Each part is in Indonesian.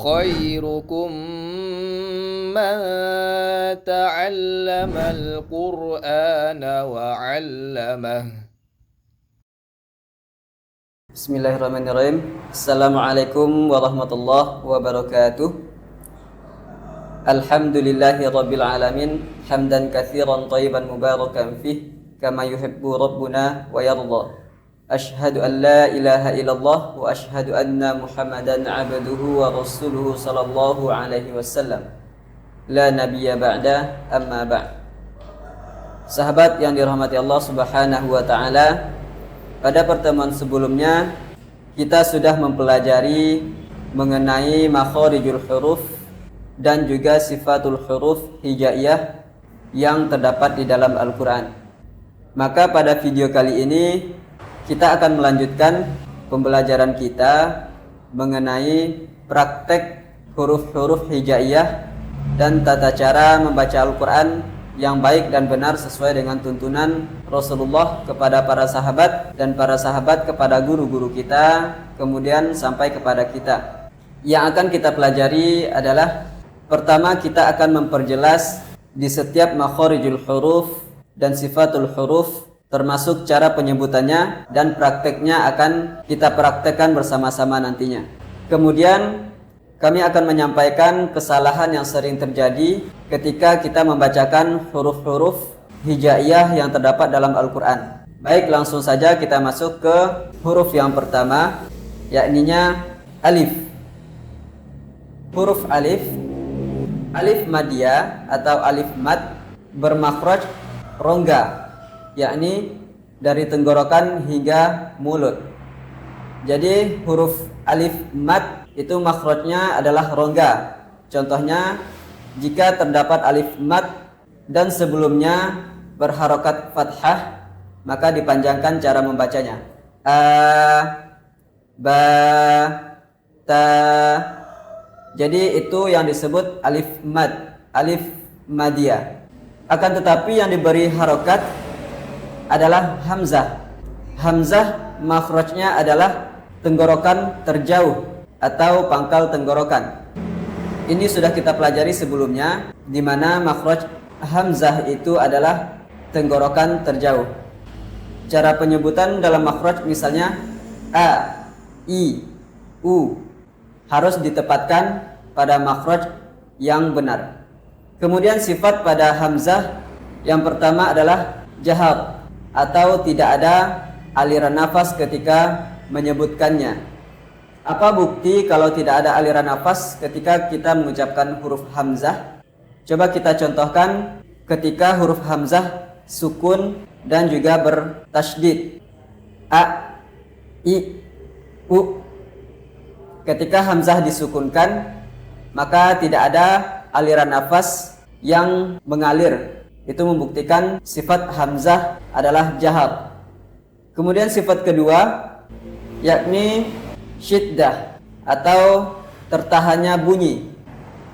خيركم من تعلم القرآن وعلمه. Bismillahirrahmanirrahim. Assalamualaikum warahmatullahi wabarakatuh. Alhamdulillahi rabbil alamin. Hamdan katsiran thayyiban mubarakan fih kama yuhibbu rabbuna wa yarda. Ashhadu an la ilaha illallah wa ashhadu anna Muhammadan abduhu wa rasuluhu sallallahu alaihi wasallam. La nabiyya ba'da, amma ba'd. Sahabat yang dirahmati Allah Subhanahu wa taala, pada pertemuan sebelumnya kita sudah mempelajari mengenai makharijul huruf dan juga sifatul huruf hijaiyah yang terdapat di dalam Al-Quran. Maka pada video kali ini kita akan melanjutkan pembelajaran kita mengenai praktek huruf-huruf hijaiyah dan tata cara membaca Al-Quran yang baik dan benar sesuai dengan tuntunan Rasulullah kepada para sahabat dan para sahabat kepada guru-guru kita, kemudian sampai kepada kita. Yang akan kita pelajari adalah, pertama kita akan memperjelas di setiap makharijul huruf dan sifatul huruf, termasuk cara penyebutannya dan prakteknya akan kita praktekkan bersama-sama nantinya. Kemudian kami akan menyampaikan kesalahan yang sering terjadi ketika kita membacakan huruf-huruf hijaiyah yang terdapat dalam Al-Quran. Baik, langsung saja kita masuk ke huruf yang pertama, yakninya alif. Huruf alif, alif madiyah atau alif mad bermakhraj rongga, yakni dari tenggorokan hingga mulut. Jadi huruf alif mad itu makhrajnya adalah rongga. Contohnya, jika terdapat alif mad dan sebelumnya berharokat fathah, maka dipanjangkan cara membacanya. A, ba, ta. Jadi itu yang disebut alif mad, alif madiyah. Akan tetapi yang diberi harokat adalah hamzah. Hamzah makhrajnya adalah tenggorokan terjauh atau pangkal tenggorokan. Ini sudah kita pelajari sebelumnya, di mana makhraj hamzah itu adalah tenggorokan terjauh. Cara penyebutan dalam makhraj misalnya a, i, u harus ditempatkan pada makhraj yang benar. Kemudian sifat pada hamzah yang pertama adalah jahar atau tidak ada aliran nafas ketika menyebutkannya. Apa bukti kalau tidak ada aliran nafas ketika kita mengucapkan huruf hamzah? Coba kita contohkan ketika huruf hamzah sukun dan juga bertasydid. A, i, u. Ketika hamzah disukunkan, maka tidak ada aliran nafas yang mengalir. Itu membuktikan sifat hamzah adalah jahar. Kemudian sifat kedua yakni syiddah atau tertahannya bunyi.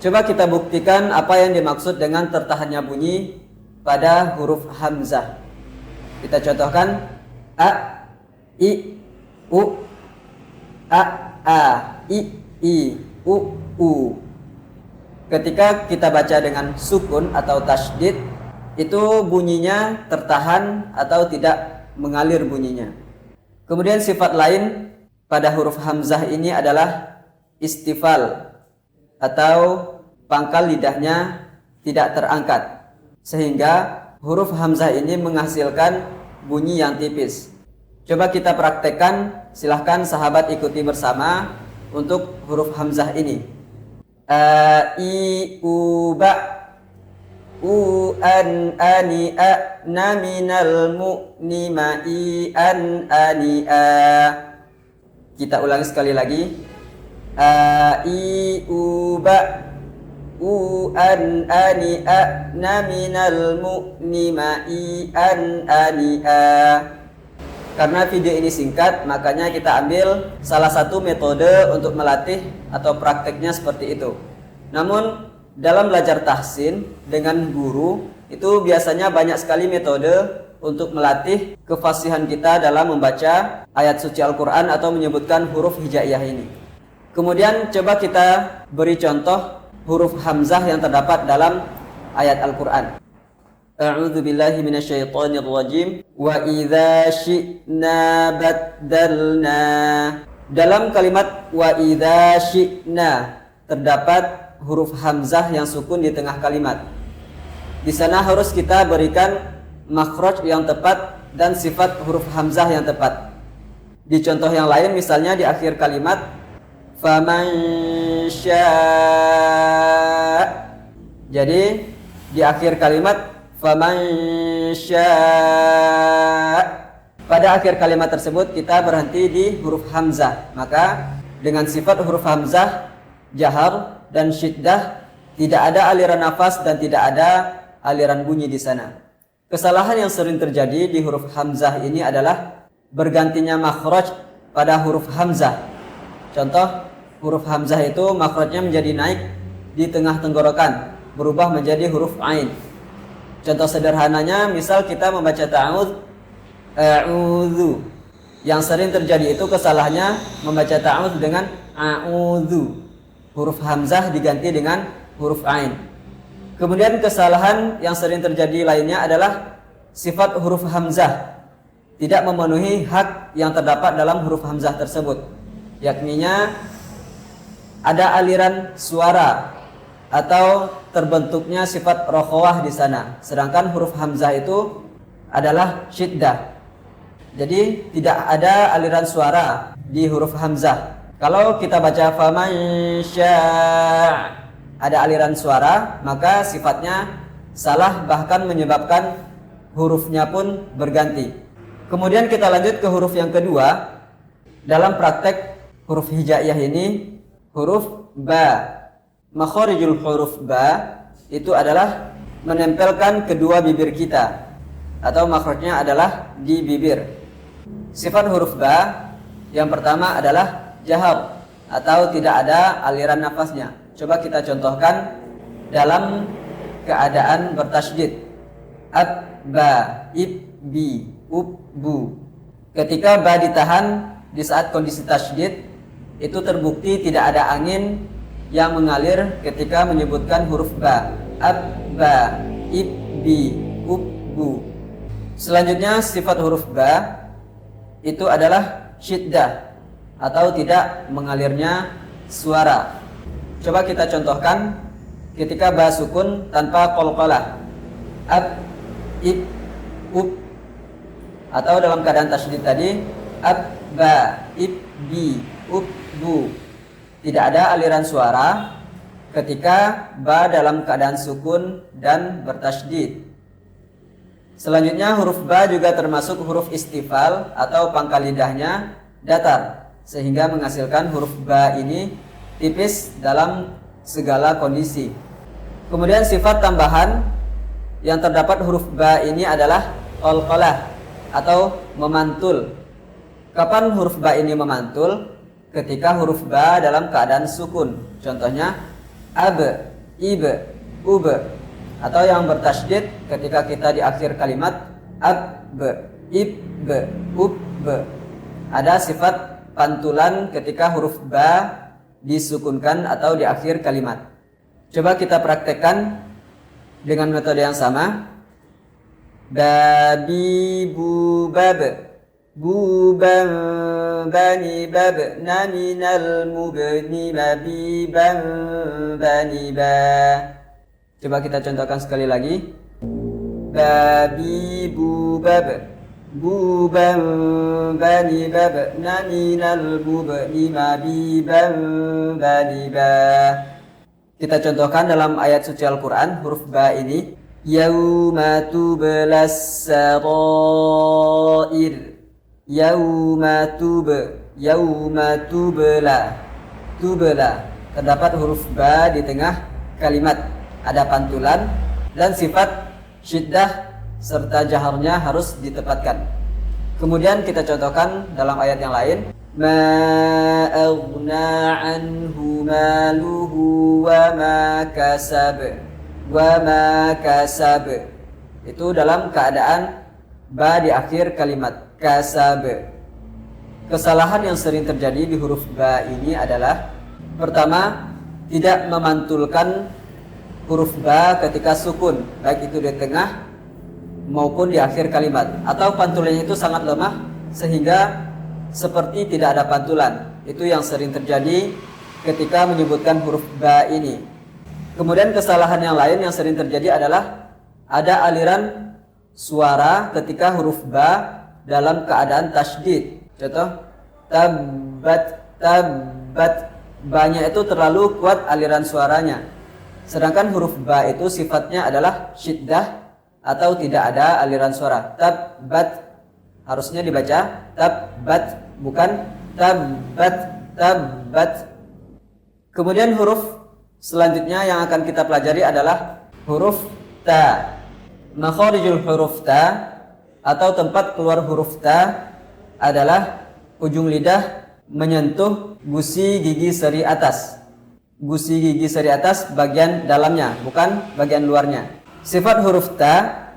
Coba kita buktikan apa yang dimaksud dengan tertahannya bunyi pada huruf hamzah. Kita contohkan a, i, u, a, i, u. Ketika kita baca dengan sukun atau tasydid, itu bunyinya tertahan atau tidak mengalir bunyinya. Kemudian sifat lain pada huruf hamzah ini adalah istifal atau pangkal lidahnya tidak terangkat, sehingga huruf hamzah ini menghasilkan bunyi yang tipis. Coba kita praktekkan, silahkan sahabat ikuti bersama untuk huruf hamzah ini. A, i, u, ba, u, an, ani, a, na, minal, mu, ni, ma, i, an, ani, a. Kita ulangi sekali lagi. A, i, u, ba, u, an, ani, a, na, minal, mu, ni, ma, i, an, ani, a. Karena video ini singkat, makanya kita ambil salah satu metode untuk melatih atau prakteknya seperti itu. Namun dalam belajar tahsin dengan guru itu biasanya banyak sekali metode untuk melatih kefasihan kita dalam membaca ayat suci Al-Quran atau menyebutkan huruf hijaiyah ini. Kemudian coba kita beri contoh huruf hamzah yang terdapat dalam ayat Al-Quran. A'udzu billahi minasyaitonir rajim. Wa idza syi'na baddalna. Dalam kalimat wa idza syi'na terdapat huruf hamzah yang sukun di tengah kalimat. Di sana harus kita berikan makhraj yang tepat dan sifat huruf hamzah yang tepat. Di contoh yang lain misalnya di akhir kalimat faman syaa. Jadi di akhir kalimat faman syaa, pada akhir kalimat tersebut kita berhenti di huruf hamzah. Maka dengan sifat huruf hamzah, jahar dan syiddah, tidak ada aliran nafas dan tidak ada aliran bunyi di sana. Kesalahan yang sering terjadi di huruf hamzah ini adalah bergantinya makhraj pada huruf hamzah. Contoh, huruf hamzah itu makhrajnya menjadi naik di tengah tenggorokan, berubah menjadi huruf ain. Contoh sederhananya, misal kita membaca ta'awudz, a'udzu. Yang sering terjadi itu kesalahannya membaca ta'awudz dengan a'udzu. Huruf hamzah diganti dengan huruf ain. Kemudian kesalahan yang sering terjadi lainnya adalah sifat huruf hamzah tidak memenuhi hak yang terdapat dalam huruf hamzah tersebut. Yakninya ada aliran suara atau terbentuknya sifat rokhawah di sana. Sedangkan huruf hamzah itu adalah syiddah. Jadi tidak ada aliran suara di huruf hamzah. Kalau kita baca faman syaa ada aliran suara, maka sifatnya salah, bahkan menyebabkan hurufnya pun berganti. Kemudian kita lanjut ke huruf yang kedua. Dalam praktek huruf hijaiyah ini, huruf ba. Makharijul huruf ba itu adalah menempelkan kedua bibir kita, atau makhrajnya adalah di bibir. Sifat huruf ba yang pertama adalah jahar atau tidak ada aliran nafasnya. Coba kita contohkan dalam keadaan bertasydid. Ab, ba, ib, bi, ub, bu. Ketika ba ditahan di saat kondisi tasydid, itu terbukti tidak ada angin yang mengalir ketika menyebutkan huruf ba. Ab, ba, ib, bi, ub, bu. Selanjutnya sifat huruf ba itu adalah syiddah atau tidak mengalirnya suara. Coba kita contohkan ketika ba sukun tanpa qalqalah. Ab, ib, ub. Atau dalam keadaan tasydid tadi ab, ba, ib, bi, ub, bu. Tidak ada aliran suara ketika ba dalam keadaan sukun dan bertasydid. Selanjutnya huruf ba juga termasuk huruf istifal atau pangkal lidahnya datar, sehingga menghasilkan huruf ba ini tipis dalam segala kondisi. Kemudian sifat tambahan yang terdapat huruf ba ini adalah qalqalah atau memantul. Kapan huruf ba ini memantul? Ketika huruf ba dalam keadaan sukun. Contohnya ab, ib, ub. Atau yang bertasydid ketika kita di akhir kalimat ab, ib, ub. Ada sifat pantulan ketika huruf ba disukunkan atau di akhir kalimat. Coba kita praktekkan dengan metode yang sama. Babi, bu, bab. Buban, bani, bab, naminal, mubni, babiban, bani, ba. Coba kita contohkan sekali lagi. Babi, bu, bab. Buban, bani, bab, naminal, mubni, babiban, bani, ba. Kita contohkan dalam ayat suci Al-Quran huruf ba ini. Yauma tublas sarair. Yauma tubla. Tubla. Terdapat huruf ba di tengah kalimat. Ada pantulan dan sifat syiddah serta jaharnya harus ditepatkan. Kemudian kita contohkan dalam ayat yang lain. Ma aghna anhu maluhu wa ma kasab. Wa ma kasab. Itu dalam keadaan ba di akhir kalimat. Kasab. Kesalahan yang sering terjadi di huruf ba ini adalah Pertama, tidak memantulkan huruf ba ketika sukun, baik itu di tengah maupun di akhir kalimat, atau pantulannya itu sangat lemah sehingga seperti tidak ada pantulan. Itu yang sering terjadi ketika menyebutkan huruf ba ini. Kemudian kesalahan yang lain yang sering terjadi adalah ada aliran suara ketika huruf ba dalam keadaan tasydid. Contoh, tabat, tabat. Ba-nya itu terlalu kuat aliran suaranya. Sedangkan huruf ba itu sifatnya adalah syiddah atau tidak ada aliran suara. Tabat harusnya dibaca tabat, bukan tabat, tabat. Kemudian huruf selanjutnya yang akan kita pelajari adalah huruf ta. Makharijul huruf ta atau tempat keluar huruf ta adalah ujung lidah menyentuh gusi gigi seri atas. Gusi gigi seri atas bagian dalamnya, bukan bagian luarnya. Sifat huruf ta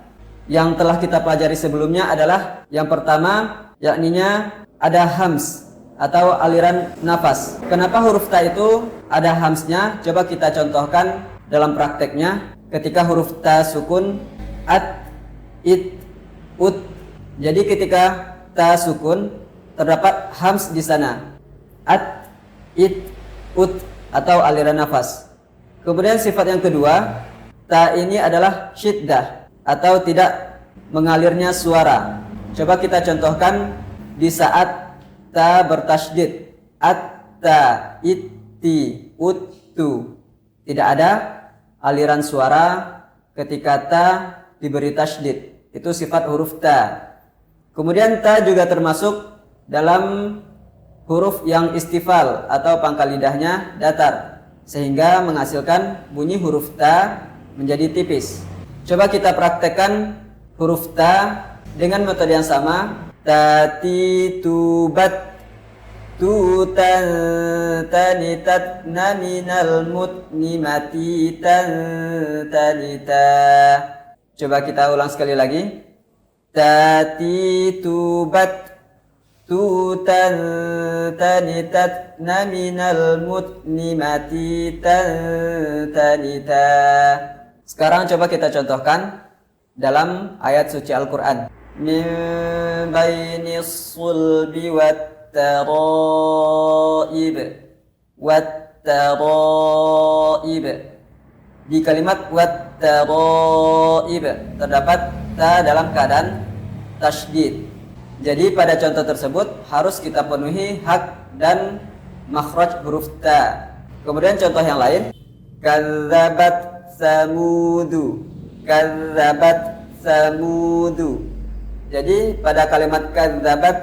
yang telah kita pelajari sebelumnya adalah yang pertama, yakninya ada hams atau aliran nafas. Kenapa huruf ta itu ada hamsnya? Coba kita contohkan dalam prakteknya. Ketika huruf ta sukun, at, it, ut. Jadi ketika ta sukun terdapat hams di sana. At, it, ut atau aliran nafas. Kemudian sifat yang kedua, ta ini adalah syiddah atau tidak mengalirnya suara. Coba kita contohkan di saat ta bertasydid. At, ta, it, ti, ut, tu. Tidak ada aliran suara ketika ta diberi tasydid. Itu sifat huruf ta. Kemudian ta juga termasuk dalam huruf yang istifal atau pangkal lidahnya datar, sehingga menghasilkan bunyi huruf ta menjadi tipis. Coba kita praktekkan huruf ta dengan metode yang sama. Tati, tubat, tutan, tanitat, naminal mutni, matitan, tanita. Coba kita ulang sekali lagi. Tati, tubat, tutan, tanitat, naminal mutni, matitan, tanita. Sekarang coba kita contohkan dalam ayat suci Al-Quran. Min bainis sulbi wattaraib. Wattaraib. Di kalimat wattaraib terdapat ta dalam keadaan tasydid. Jadi pada contoh tersebut harus kita penuhi hak dan makhraj huruf ta. Kemudian contoh yang lain, kadzabat samudu, kadzabat samudu. Jadi pada kalimat kadzabat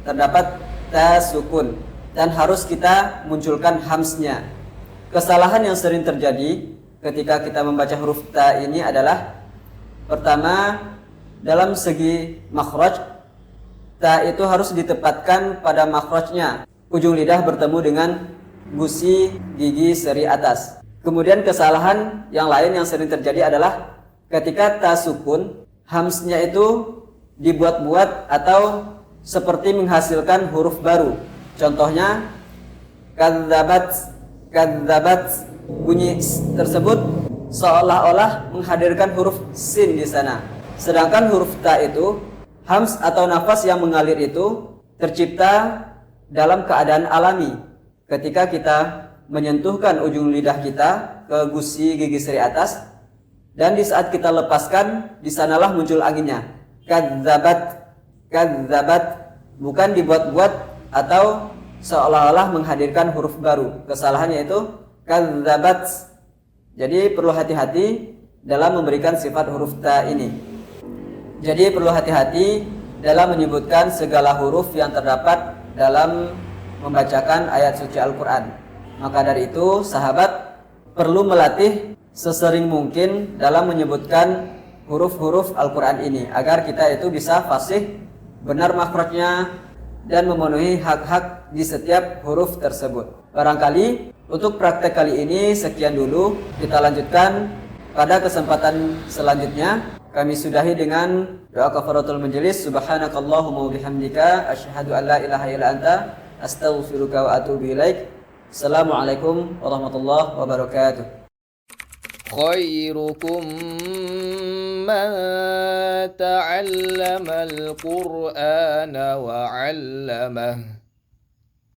terdapat ta sukun dan harus kita munculkan hamsnya. Kesalahan yang sering terjadi ketika kita membaca huruf ta ini adalah pertama, dalam segi makhraj ta itu harus ditempatkan pada makhrajnya. Ujung lidah bertemu dengan gusi gigi seri atas. Kemudian kesalahan yang lain yang sering terjadi adalah ketika ta sukun, hamsnya itu dibuat-buat atau seperti menghasilkan huruf baru. Contohnya kadzabat, kadzabat, bunyi tersebut seolah-olah menghadirkan huruf sin di sana. Sedangkan huruf ta itu, hams atau nafas yang mengalir itu tercipta dalam keadaan alami ketika kita menyentuhkan ujung lidah kita ke gusi gigi seri atas, dan di saat kita lepaskan di sanalah muncul anginnya. Kadzabat, kadzabat, bukan dibuat-buat atau seolah-olah menghadirkan huruf baru. Kesalahannya itu kadzabat. Jadi perlu hati-hati dalam memberikan sifat huruf ta ini. Jadi perlu hati-hati dalam menyebutkan segala huruf yang terdapat dalam membacakan ayat suci Al-Quran. Maka dari itu sahabat perlu melatih sesering mungkin dalam menyebutkan huruf-huruf Al-Quran ini, agar kita itu bisa fasih, benar makhrajnya, dan memenuhi hak-hak di setiap huruf tersebut. Barangkali untuk praktek kali ini sekian dulu. Kita lanjutkan pada kesempatan selanjutnya. Kami sudahi dengan doa kafaratul majelis. Subhanakallahumma wa bihamdika asyhadu an la ilaha illa anta astaghfiruka wa atubu ilaik. Assalamualaikum warahmatullahi wabarakatuh. خيركم من تعلم القرآن وعلمه